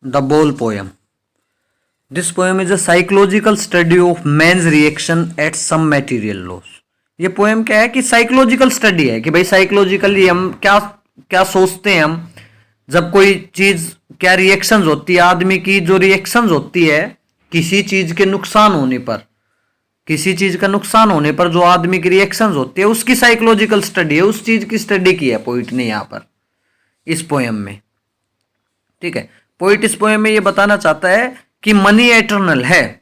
The Ball Poem. This poem is a psychological study of man's reaction at some material loss. ये poem क्या है कि psychological study है कि भाई साइकोलॉजिकली हम क्या क्या सोचते हैं, हम जब कोई चीज क्या रिएक्शंस होती है आदमी की, जो रिएक्शंस होती है किसी चीज के नुकसान होने पर, किसी चीज का नुकसान होने पर जो आदमी की रिएक्शंस होती है उसकी साइकोलॉजिकल स्टडी है, उस चीज की स्टडी की है पोइट ने यहाँ पर इस पोएम में। ठीक है, पोइट इस पोएम में ये बताना चाहता है कि मनी एटर्नल है।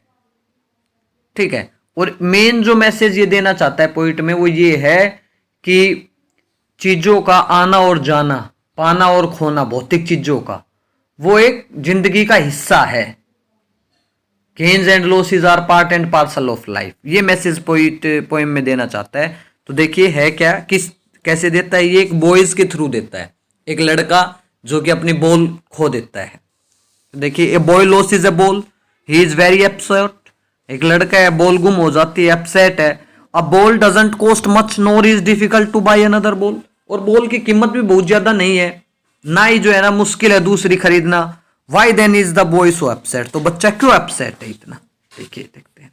ठीक है, और मेन जो मैसेज ये देना चाहता है पोइट में वो ये है कि चीजों का आना और जाना, पाना और खोना, भौतिक चीजों का, वो एक जिंदगी का हिस्सा है। Gains and losses are part and parcel of life, ये मैसेज पोइट पोएम में देना चाहता है। तो देखिए है क्या, किस कैसे देता है, ये एक बॉयज के थ्रू देता है, एक लड़का जो कि अपनी बॉल खो देता है। देखिए, a boy losses A ball, he is very upset, एक लड़का है बॉल गुम हो जाती है, अपसेट है। A ball doesn't cost much nor is difficult to buy another ball, और बॉल की कीमत भी बहुत ज्यादा नहीं है, ना ही जो है ना मुश्किल है दूसरी खरीदना। Why then is the boy so upset, तो बच्चा क्यों अपसेट है इतना, देखिए देखते हैं।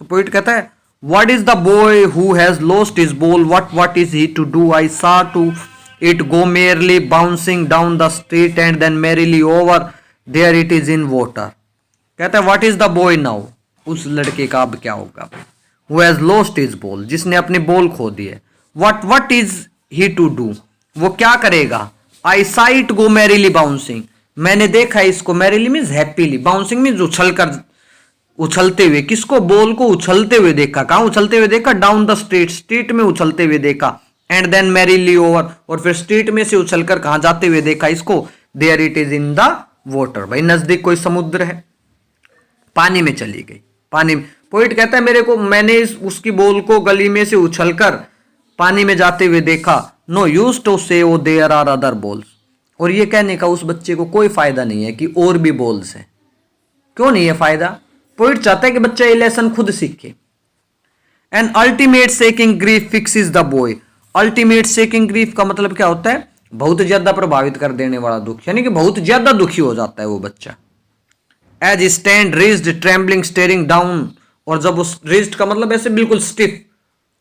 तो पोइट कहता है, what is the boy who has lost his ball, what is he to do, I saw to it go merely bouncing down the street and then merrily over there it is in water. कहता है what is the boy now, उस लड़के का अब क्या होगा, who has lost his ball, जिसने अपनी बॉल खो दी है। What is he to do, वो क्या करेगा। आई सा इट गो merrily बाउंसिंग, मैंने देखा इसको, merrily means happily, bouncing means उछलते हुए, किसको, बॉल को उछलते हुए देखा। कहां उछलते हुए देखा, डाउन द स्ट्रीट, स्ट्रीट में उछलते हुए देखा। एंड देन मैरीली ओवर, और फिर स्ट्रीट में से उछलकर कहां जाते हुए देखा इसको, there it is in the water, भाई नजदीक कोई समुद्र है, पानी में चली गई, पानी में। पोइट कहता है मेरे को, मैंने उसकी बॉल को गली में से उछलकर पानी में जाते हुए देखा। नो यूज टू से oh there are other balls, और ये कहने का उस बच्चे को कोई फायदा नहीं है कि और भी बॉल्स हैं। क्यों नहीं है फायदा, पोइट चाहता है कि बच्चा ये लेसन खुद सीखे। An ultimate seeking grief fixes the boy, ultimate seeking grief का मतलब क्या होता है, बहुत ज्यादा प्रभावित कर देने वाला दुख, यानी कि बहुत ज्यादा दुखी हो जाता है वो बच्चा। As stand rigid trembling staring down, और जब उस रिज्ड का मतलब ऐसे बिल्कुल स्टिफ,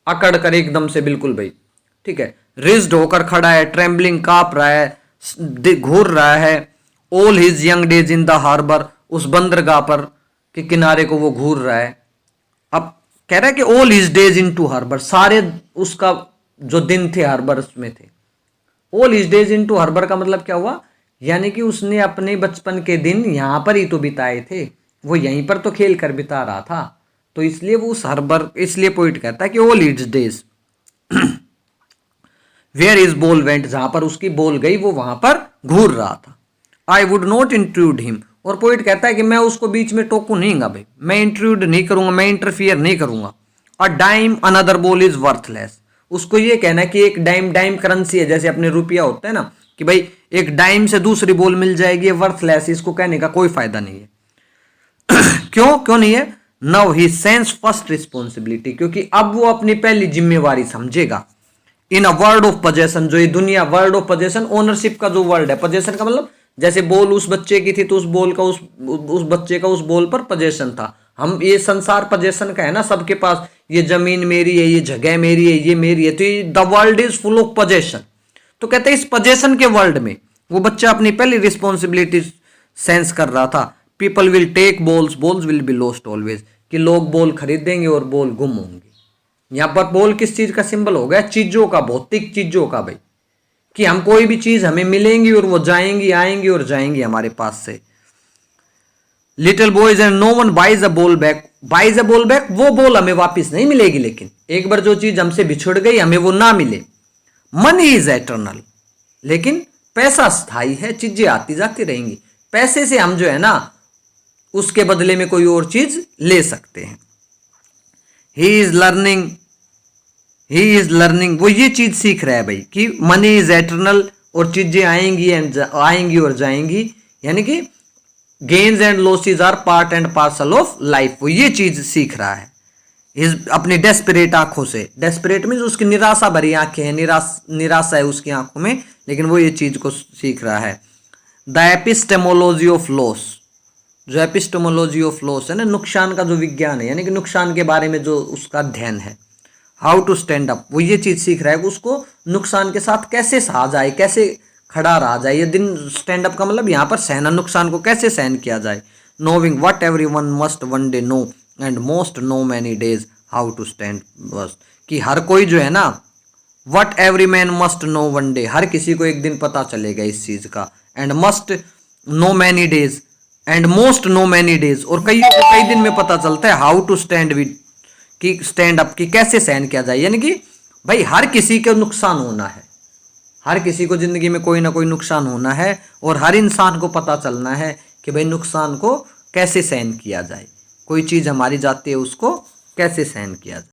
अकड़ कर एकदम से बिल्कुल भाई, ठीक है, रिज्ड होकर खड़ा है, ट्रेम्बलिंग कांप रहा है, घूर रहा है। All his young days in the harbour, उस बंदरगाह पर के किनारे को वो घूर रहा है। अब कह रहा है कि all his days in to harbour, सारे उसका जो दिन थे हार्बर में थे। All his days in to harbour का मतलब क्या हुआ, यानी कि उसने अपने बचपन के दिन यहां पर ही तो बिताए थे, वो यहीं पर तो खेल कर बिता रहा था, तो इसलिए वो उस हार्बर, इसलिए पोइट कहता है कि all his days where is ball went, जहां पर उसकी बॉल गई वो वहां पर घूर रहा था। I would not intrude him, और पोइट कहता है कि मैं उसको बीच में टोकू नहीं भाई, मैं इंट्रूड नहीं करूंगा, मैं इंटरफियर नहीं करूंगा। A dime another ball is worthless, उसको ये कहना है कि एक डाइम, डाइम करेंसी है, जैसे अपने रुपया होता है ना, कि भाई एक डाइम से दूसरी बॉल मिल जाएगी, वर्थलेस, इसको कहने का कोई फायदा नहीं है। क्यों नहीं है, now he sense first responsibility, क्योंकि अब वो अपनी पहली जिम्मेवारी समझेगा। इन अ वर्ड ऑफ पोजेशन, जो ये दुनिया, वर्ड ऑफ पोजेशन ओनरशिप का जो वर्ड है, पोजेशन का मतलब जैसे बॉल उस बच्चे की थी तो उस बॉल का उस बच्चे का उस बॉल पर पोजेशन था। हम ये संसार पोजेशन का है ना, सबके पास, ये जमीन मेरी है, ये जगह मेरी है, ये मेरी है, तो the world is full of possession. तो कहते हैं इस पोजेशन के वर्ल्ड में वो बच्चा अपनी पहली रिस्पॉन्सिबिलिटी सेंस कर रहा था। People will take balls, balls will be lost always, कि लोग बॉल खरीदेंगे और बॉल गुम होंगे। यहां पर बॉल किस चीज का सिंबल हो गया, चीजों का, भौतिक चीजों का भाई, कि हम कोई भी चीज हमें मिलेंगी और वो जाएंगी, आएंगी और जाएंगी हमारे पास से। Little boys and no one buys a ball back, buys a ball back, वो बॉल हमें वापस नहीं मिलेगी, लेकिन एक बार जो चीज हमसे बिछुड़ गई हमें वो ना मिले। मनी इज एटर्नल, लेकिन पैसा स्थायी है, चीजें आती जाती रहेंगी, पैसे से हम जो है ना उसके बदले में कोई और चीज ले सकते हैं। ही इज लर्निंग, वो ये चीज सीख रहा है भाई कि मनी इज एटर्नल, और चीजें आएंगी और जाएंगी, यानी कि gains and losses are part and parcel of life, वो ये चीज सीख रहा है। अपनी डेस्परेट आंखों से, डेस्परेट मीन्स उसकी निराशा भरी आंखें हैं, निराशा है उसकी आंखों में, लेकिन वो ये चीज को सीख रहा है। द एपिस्टेमोलॉजी ऑफ लॉस, जो एपिस्टेमोलॉजी ऑफ लॉस है ना, नुकसान का जो विज्ञान है, यानी कि नुकसान के बारे में जो उसका अध्ययन है, हाउ टू स्टैंड अप, वो ये चीज सीख रहा है कि उसको नुकसान के साथ कैसे सहा जाए, कैसे खड़ा रहा जाए। ये दिन स्टैंड अप का मतलब यहाँ पर सहना, नुकसान को कैसे सहन किया जाए। Knowing what every one must one day know and most know many days how to stand, बस कि हर कोई जो है ना, what every man must know one day, हर किसी को एक दिन पता चलेगा इस चीज का, and must know many days and most know many days, और कईयों को कई दिन में पता चलता है हाउ टू स्टैंड विद, कि स्टैंड अप की कैसे सहन किया जाए। यानी कि भाई हर किसी को नुकसान होना है, हर किसी को जिंदगी में कोई ना कोई नुकसान होना है, और हर इंसान को पता चलना है कि भाई नुकसान को कैसे सहन किया जाए, कोई चीज़ हमारी जाती है उसको कैसे सहन किया जाए।